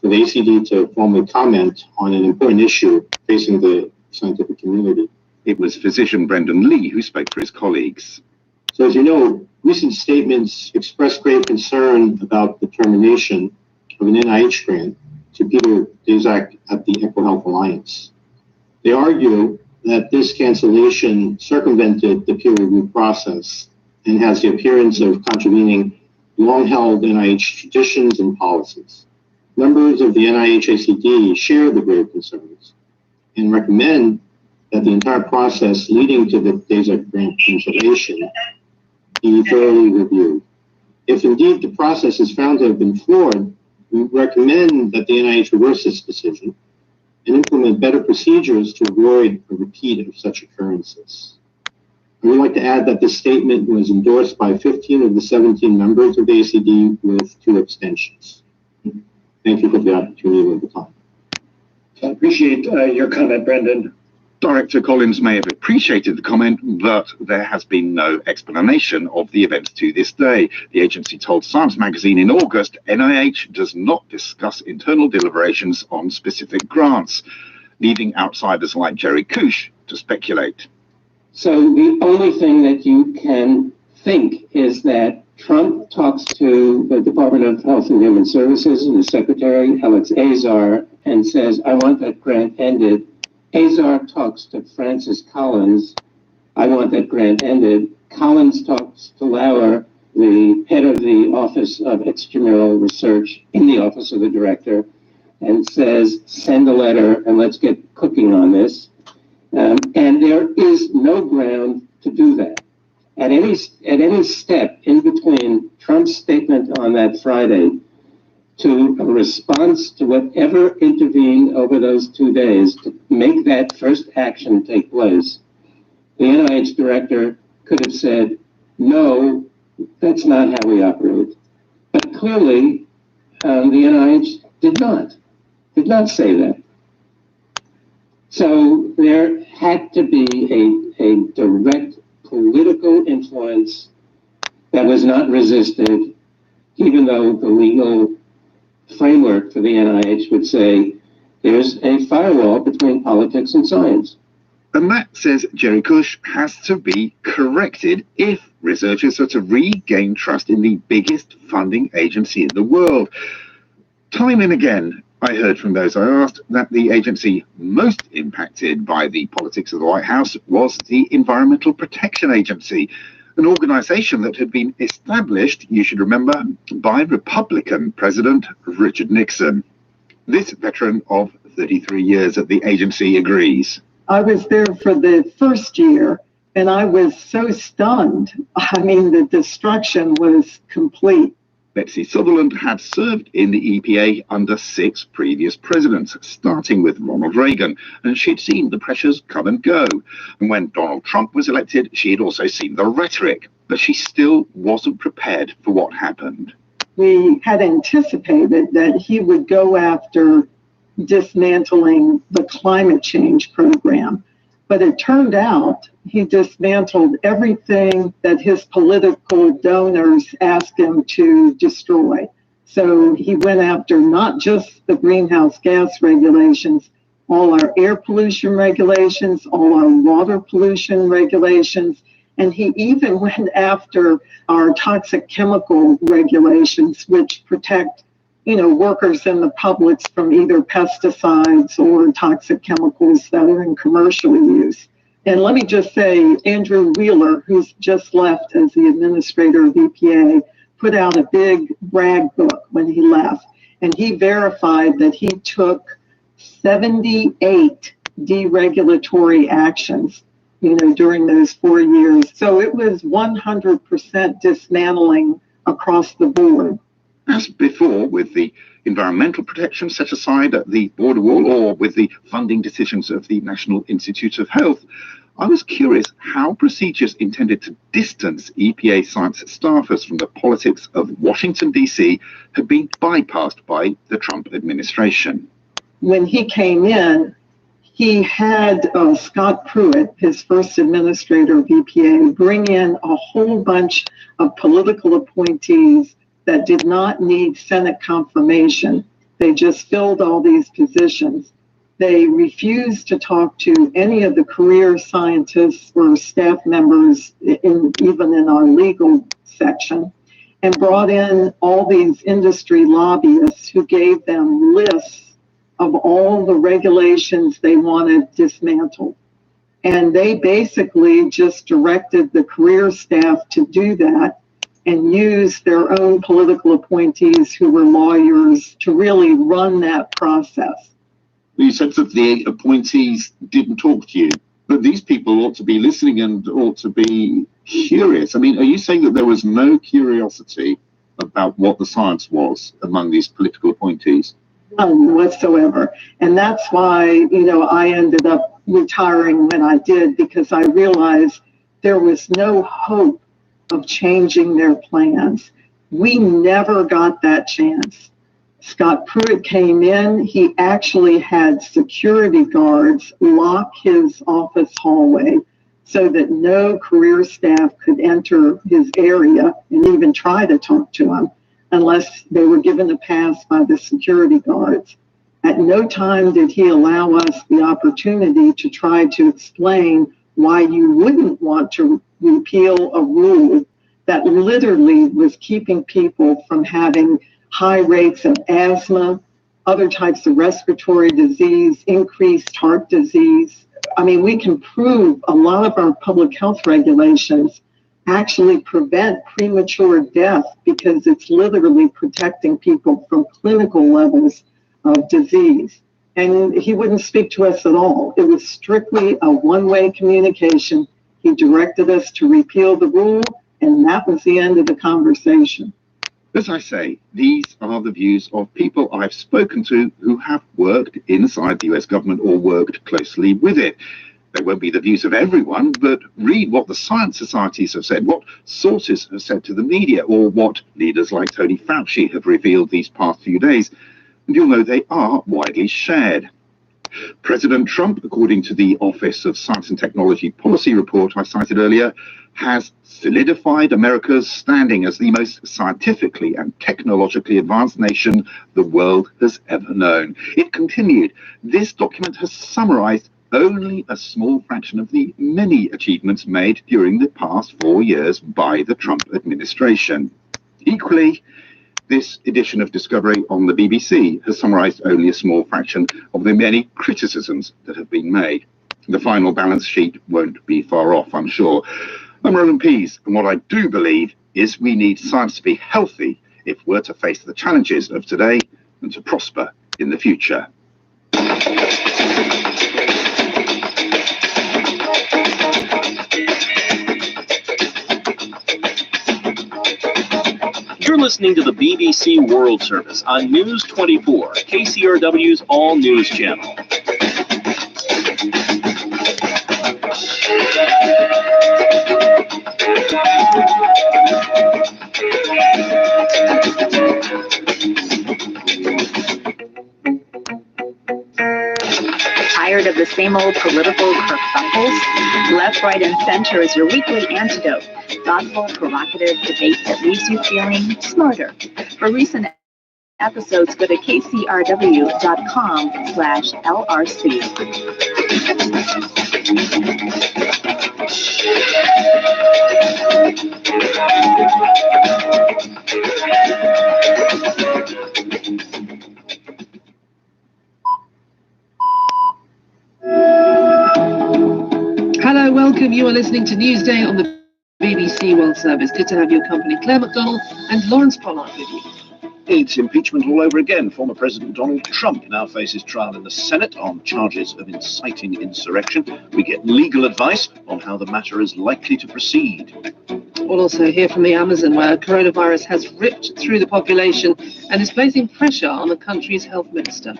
for the ACD to formally comment on an important issue facing the scientific community. It was physician Brendan Lee who spoke for his colleagues. So as you know, recent statements express grave concern about the termination of an NIH grant to Peter Daszak at the EcoHealth Alliance. They argue that this cancellation circumvented the peer review process and has the appearance of contravening long-held NIH traditions and policies. Members of the NIH-ACD share the grave concerns and recommend that the entire process leading to the Daszak grant cancellation be thoroughly reviewed. If indeed the process is found to have been flawed, we recommend that the NIH reverse this decision and implement better procedures to avoid a repeat of such occurrences. I would like to add that this statement was endorsed by 15 of the 17 members of the ACD with 2 abstentions. Thank you for the opportunity of the time. I appreciate your comment, Brendan. Director Collins may have appreciated the comment, but there has been no explanation of the events to this day. The agency told Science magazine in August, NIH does not discuss internal deliberations on specific grants, leaving outsiders like Jerry Cush to speculate. So the only thing that you can think is that Trump talks to the Department of Health and Human Services and the Secretary, Alex Azar, and says, I want that grant ended. Azar talks to Francis Collins, I want that grant ended. Collins talks to Lauer, the head of the Office of Extramural Research in the Office of the Director and says, send a letter and let's get cooking on this. And there is no ground to do that. At any step in between Trump's statement on that Friday to a response to whatever intervened over those 2 days to make that first action take place, the NIH director could have said, no, that's not how we operate. But clearly, the NIH did not say that. So there had to be a direct political influence that was not resisted, even though the legal framework for the NIH would say there's a firewall between politics and science. And that, says Jerry Cush, has to be corrected if researchers are to regain trust in the biggest funding agency in the world. Time and again, I heard from those I asked that the agency most impacted by the politics of the White House was the Environmental Protection Agency, an organization that had been established, you should remember, by Republican President Richard Nixon. This veteran of 33 years at the agency agrees. I was there for the first year, and I was so stunned. I mean, the destruction was complete. Betsy Sutherland had served in the EPA under 6 previous presidents, starting with Ronald Reagan, and she'd seen the pressures come and go. And when Donald Trump was elected, she had also seen the rhetoric, but she still wasn't prepared for what happened. We had anticipated that he would go after dismantling the climate change program, but it turned out he dismantled everything that his political donors asked him to destroy. So he went after not just the greenhouse gas regulations, all our air pollution regulations, all our water pollution regulations, and he even went after our toxic chemical regulations, which protect workers and the public from either pesticides or toxic chemicals that are in commercial use. And let me just say, Andrew Wheeler, who's just left as the administrator of EPA, put out a big brag book when he left, and he verified that he took 78 deregulatory actions, during those 4 years. So it was 100% dismantling across the board. As before, with the environmental protection set aside at the border wall or with the funding decisions of the National Institutes of Health, I was curious how procedures intended to distance EPA science staffers from the politics of Washington, D.C. had been bypassed by the Trump administration. When he came in, he had Scott Pruitt, his first administrator of EPA, bring in a whole bunch of political appointees that did not need Senate confirmation. They just filled all these positions. They refused to talk to any of the career scientists or staff members, even in our legal section, and brought in all these industry lobbyists who gave them lists of all the regulations they wanted dismantled. And they basically just directed the career staff to do that and use their own political appointees who were lawyers to really run that process. You said that the appointees didn't talk to you, but these people ought to be listening and ought to be curious. I mean, are you saying that there was no curiosity about what the science was among these political appointees? None whatsoever. And that's why, I ended up retiring when I did, because I realized there was no hope of changing their plans. We never got that chance. Scott Pruitt came in, he actually had security guards lock his office hallway so that no career staff could enter his area and even try to talk to him unless they were given a pass by the security guards. At no time did he allow us the opportunity to try to explain why you wouldn't want to repeal a rule that literally was keeping people from having high rates of asthma, other types of respiratory disease, increased heart disease. I mean, we can prove a lot of our public health regulations actually prevent premature death because it's literally protecting people from clinical levels of disease. And he wouldn't speak to us at all. It was strictly a one-way communication. He directed us to repeal the rule, and that was the end of the conversation. As I say, these are the views of people I've spoken to who have worked inside the US government or worked closely with it. They won't be the views of everyone, but read what the science societies have said, what sources have said to the media, or what leaders like Tony Fauci have revealed these past few days, and you'll know they are widely shared. President Trump, according to the Office of Science and Technology Policy report I cited earlier, has solidified America's standing as the most scientifically and technologically advanced nation the world has ever known. It continued, this document has summarized only a small fraction of the many achievements made during the past 4 years by the Trump administration. Equally, this edition of Discovery on the BBC has summarized only a small fraction of the many criticisms that have been made. The final balance sheet won't be far off, I'm sure. I'm Roland Pease, and what I do believe is we need science to be healthy if we're to face the challenges of today and to prosper in the future. You're listening to the BBC World Service on News 24, KCRW's all news channel. Tired of the same old political kerfuffles? Left, Right, and Center is your weekly antidote. Thoughtful, provocative debate that leaves you feeling smarter. For recent episodes, go to Hello, welcome. You are listening to Newsday on the BBC World Service. Good to have your company. Claire McDonald and Lawrence Pollard with you. It's impeachment all over again. Former President Donald Trump now faces trial in the Senate on charges of inciting insurrection. We get legal advice on how the matter is likely to proceed. We'll also hear from the Amazon, where coronavirus has ripped through the population and is placing pressure on the country's health minister.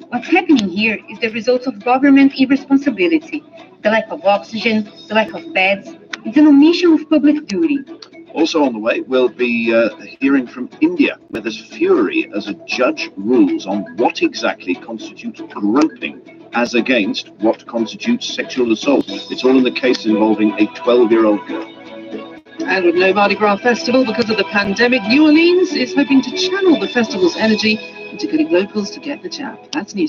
What's happening here is the result of government irresponsibility, the lack of oxygen, the lack of beds. It's an omission of public duty. Also on the way, we'll be hearing from India, where there's fury as a judge rules on what exactly constitutes groping as against what constitutes sexual assault. It's all in the case involving a 12-year-old girl. And with no Mardi Gras festival because of the pandemic, New Orleans is hoping to channel the festival's energy into getting locals to get the jab. That's news.